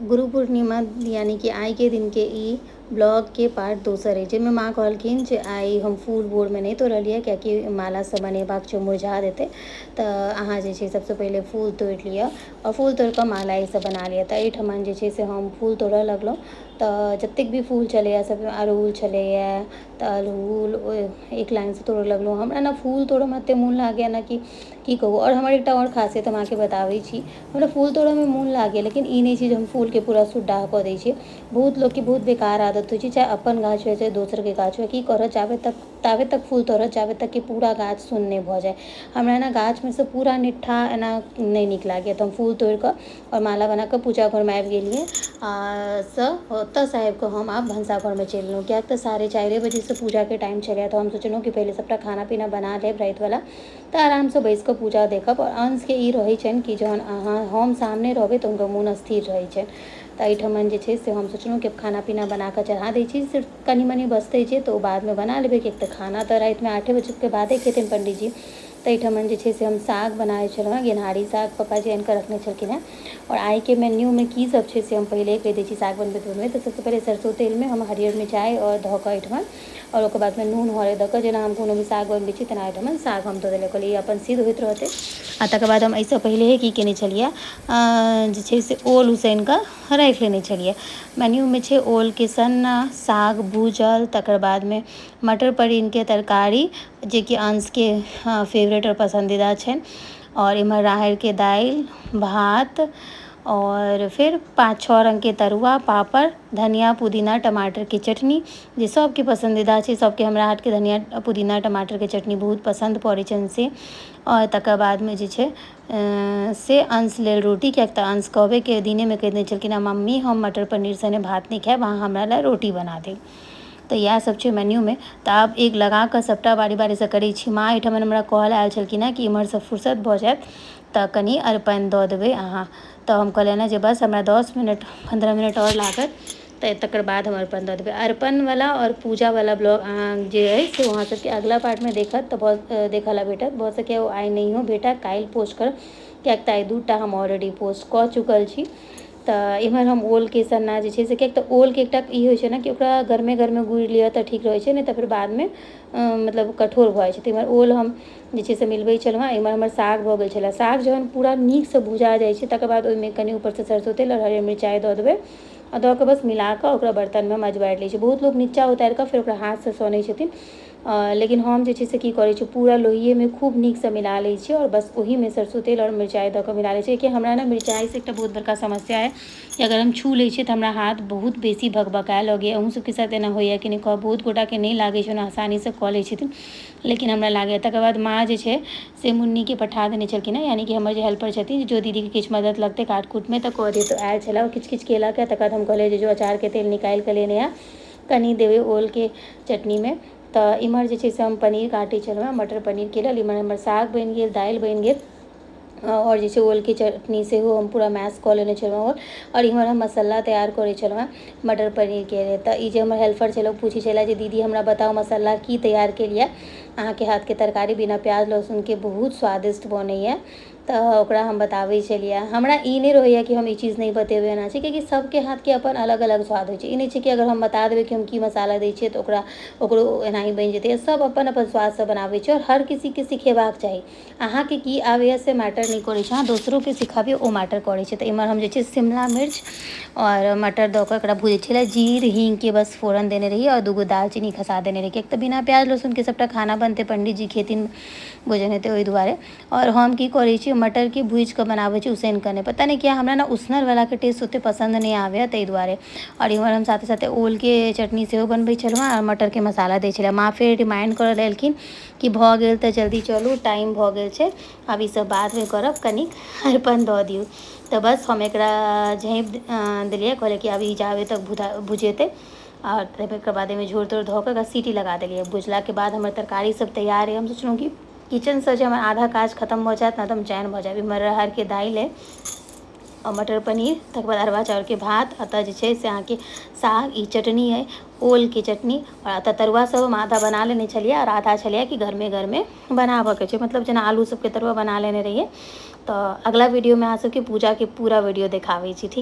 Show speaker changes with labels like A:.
A: गुरु पूर्णिमा यानी कि आई के दिन के ई ब्लॉग के पार्ट दोसर है जिसमें माँ कहलखिन जे आई हम फूल भोर में नहीं तोड़लिए कियाकि माला सब बनेबाक छै मुरझा देते तो अहाँ जे छै सबसे पहले फूल तोड़ लिअ और फूल तोड़ कऽ माला ई सब बना लिअ। तऽ एहिठमन जे छै से हम फूल तोड़ऽ लगलहुँ तऽ जतेक भी फूल छलैए सब अड़हुल छलैए तऽ अड़हुल एक लाइनसँ तोड़ऽ लगलहुँ। हमरा ने फूल तोड़ऽमे एतेक मोन लागैए ने कि की कहू। और हमर एकटा और खासियत हम अहाँके बताबै छी, हमरा फूल तोड़ऽमे मोन लागैए लेकिन ई नहि छै जे हम फूलके पूरा सुड्डाह कऽ दै छियै। बहुत लोकके बहुत बेकार आदत होइ छै, चाहे अपन गाछ होइ चाहे दोसरके गाछ होइ, की करऽ ताबे तक फूल तोड़ऽ जाबे तक कि पूरा गाछ सुन्न नहि भऽ जाए। हमरा ने गाछमे से पूरा निट्ठा एना नहि नीक लागैए तऽ हम फूल तोड़ि कऽ और माला बना कऽ पूजा घरमे आबि गेलियै। ओतऽसँ आबि कऽ हम आब भनसाघरमे चलि गेलहुँ किएक तऽ 4:30 बजेसँ पूजाके टाइम छलै। तऽ हम सोचलहुँ कि पहिले सबटा खाना पीना बना लेब रातिवला तऽ आरामसँ बैसि कऽ पूजा देखब। और अंशके ई रहै छनि कि जहन हम सामने रहबै तऽ हुनकर मोन स्थिर रहै छनि। तऽ एहिठमन जे छै से हम सोचलहुँ कि खाना पीना बना कऽ चढ़ा दै छी, सिर्फ कनि मनि बचतै छै तऽ ओ बादमे बना लेबै किएक तऽ खाना तऽ रातिमे 8 बजेके बादे खेथिन पंडीजी। तऽ एहिठमन जे छै से हम साग बनाबै छलहुँ हेँ, गेनहारी साग पप्पाजी आनि कऽ रखने छलखिन हेँ। और आइके मेन्यूमे की सब छै से हम पहिले कहि दै छी। साग बनबैत तऽ सबसँ पहिले सरसो तेलमे हम हरियर मिरचाइ और धऽ कऽ एहिठमन और ओकर बादमे नून हरदि दऽ कऽ जेना हम कोनो भी साग बनबै छी तेना एहिठमन साग हम दऽ देलियै, कहलियै अपन सिद्ध होइत रहतै। आ तकर बाद हम एहिसँ पहिलेहे की केने छलियै जे छै से ओल उसैन कऽ राखि लेने छलियै। मेन्यूमे छै ओलके सन्ना, साग भूजल, तकर बादमे मटर पनीरके तरकारी जेकि अंशके फेवरेट और पसंदीदा छनि। और इम्हर राहरिके दालि, भात और फिर 5-6 रङ्गके तरुआ, पापड़, धनिया पुदीना टमाटरके चटनी जे सबके पसंदीदा छै। सबके हमरा हाथके धनिया पुदीना टमाटरके चटनी बहुत पसंद पड़ै छनि से। और तकर बादमे जे छै से अंश लेल रोटी, किएक तऽ अंश कहबेके दिनेमे कहि देने छलखिन हेँ मम्मी हम मटर पनीर सने भात नहि खायब, अहाँ हमरा लए रोटी बना देब। तऽ इएह सब छै मेन्यूमे। तऽ आब एक लगा कऽ सबटा बारी बारीसँ करै छी। माँ एहिठमन हमरा कहल आयल छलखिन हेँ कि इम्हरसँ फुर्सत भऽ जायत तऽ कनि अरपन दऽ देबै अहाँ। तऽ हम कहलियनि जे बस हमरा 10 मिनट 15 मिनट और लागत तऽ तकर बाद हम अरपन दऽ देबै। अरपनवला और पूजावला ब्लॉग अहाँ जे अइ से अहाँ सबके अगिला पार्टमे देखत तऽ देखऽ लए भेटत। भऽ सकैए ओ आइ नहियो भेटय, काल्हि पोस्ट करब किएक तऽ आइ 2टा हम ऑलरेडी पोस्ट कऽ चुकल छी। तऽ इम्हर हम ओलके सन्ना जे छै से किएक तऽ ओलके एकटा ई होइ छै ने कि ओकरा गरमे गरमे गूड़ि लिअ तऽ ठीक रहै छै, नहि तऽ फेर बादमे मतलब कठोर भऽ जाइ छै। तऽ इम्हर ओल हम जे छै से मिलबै छलहुँ हेँ। इम्हर हमर साग भऽ गेल छलै। साग जहन पूरा नीकसँ भुजा जाइ छै तकर बाद ओहिमे कनि ऊपरसँ सरसो तेल और हरियर मिरचाइ दऽ देबै और दऽ कऽ बस मिला कऽ ओकरा बर्तनमे हम अजबारि लै छी। बहुत लोक नीचा उतारि कऽ फेर ओकरा हाथसँ सनै छथिन, लेकिन हम जे छै से की करै छी पूरा लोहिएमे खूब नीकसँ मिला लै छी और बस ओहिमे सरसो तेल और मिरचाइ दऽ कऽ मिला लै छी। कि हमरा ने मिरचाइसँ एकटा बहुत बड़का समस्या अइ कि अगर हम छू लै छियै तऽ हमरा हाथ बहुत बेसी भकभकाए लगैए। अहूँ सबके साथ एना होइए कि नहि कहब, बहुत गोटाके नहि लागै छै, आसानीसँ कऽ लै छथिन लेकिन हमरा लागैए। तकर बाद माँ जे छै से मुन्नीके पठा देने छलखिन हेँ, यानी कि हमर जे हेल्पर छथिन जो दीदीके किछु मदद लगतै काट कूटमे तऽ कऽ देत। आयल छलै किछु किछु केलक है। तकर बाद हम कहलियै जे जो अचारके तेल निकालि कऽ लेने आ कनि देबै ओलके चटनीमे। तऽ इम्हर जे छै से हम पनीर काटै छलहुँ हेँ, मटर पनीरके लेल। इम्हर हमर साग बनि गेल, दालि बनि गेल और जे छै ओलके चटनी सेहो हम पूरा मैश कऽ लेने छलहुँ हेँ। और इम्हर हम मसाला तैयार करै छलहुँ हेँ मटर पनीरके लेल। तऽ ई जे हमर हेल्पर छलै ओ पूछै छलै जे दीदी हमरा बताउ मसाला की तैयार केलियै, अहाँके हाथके तरकारी बिना प्याज लहसुनके बहुत स्वादिष्ट बनैए। तऽ ओकरा हम बताबै छलियै। हमरा ई नहि रहैए कि हम ई चीज नहि बतेबै एना छै, किएकि सबके हाथके अपन अलग अलग स्वाद होइ छै। ई नहि छै कि अगर हम बता देबै कि हम की मसाला दै छियै तऽ ओकरो एनाही बनि जेतै। सब अपन अपन स्वादसँ बनाबै छै और हर किसीके सिखेबाक चाही। अहाँके की आबैए से मैटर नहि करै छै, अहाँ दोसरोके सिखाबियौ ओ मैटर करै छै। तऽ इम्हर हम जे छै शिमला मिर्च और मटर दऽ कऽ एकरा भूजै छलियै। जीर हींगके बस फोरन देने रहियै और 2 दालचीनी खसा देने रहियै, किएक तऽ बिना प्याज लहसुनके सबटा खाना बनतै, पंडीजी खेथिन, भोजन हेतै ओहि दुआरे। और हम की करै छी मटरके भूजि कऽ बनाबै छी, उसैन कऽ नहि। पता नहि किया हमरा ने उसनलवलाके टेस्ट ओतेक पसन्द नहि आबैए ताहि दुआरे। और इम्हर हम साथे साथे ओलके चटनी सेहो बनबै छलहुँ हेँ और मटरके मसाला दै छलियै। माँ फेर रिमाइंड करऽ लेलखिन कि भऽ गेल तऽ जल्दी चलू, टाइम भऽ गेल छै, आब ई सब बादमे करब, कनिक अरपन दऽ दियौ। तऽ बस हम एकरा झाँपि देलियै, कहलियै कि आब ई जाबे तक भुजेतै और तकर बाद एहिमे झोर तोर धऽ कऽ एकरा सीटी लगा देलियै। भुजलाके बाद हमर तरकारी सब तैयार अइ। हम सोचलहुँ कि किचनसँ जे हमर आधा काज खतम भऽ जायत ने तऽ हम चैन भऽ जायब। इम्हर राहरिके दालि अइ और मटर पनीर, तकर बाद अरवा चाउरके भात, एतऽ जे छै से अहाँके साग, ई चटनी अइ ओलके चटनी और एतऽ तरुआ सब हम आधा बना लेने छलियै और आधा छलियै कि गरमे गरमे बनाबऽके छै, मतलब जेना आलू सबके तरुआ बना लेने रहियै। तऽ अगला वीडियोमे अहाँ सबके पूजाके पूरा वीडियो देखाबै छी, ठीक।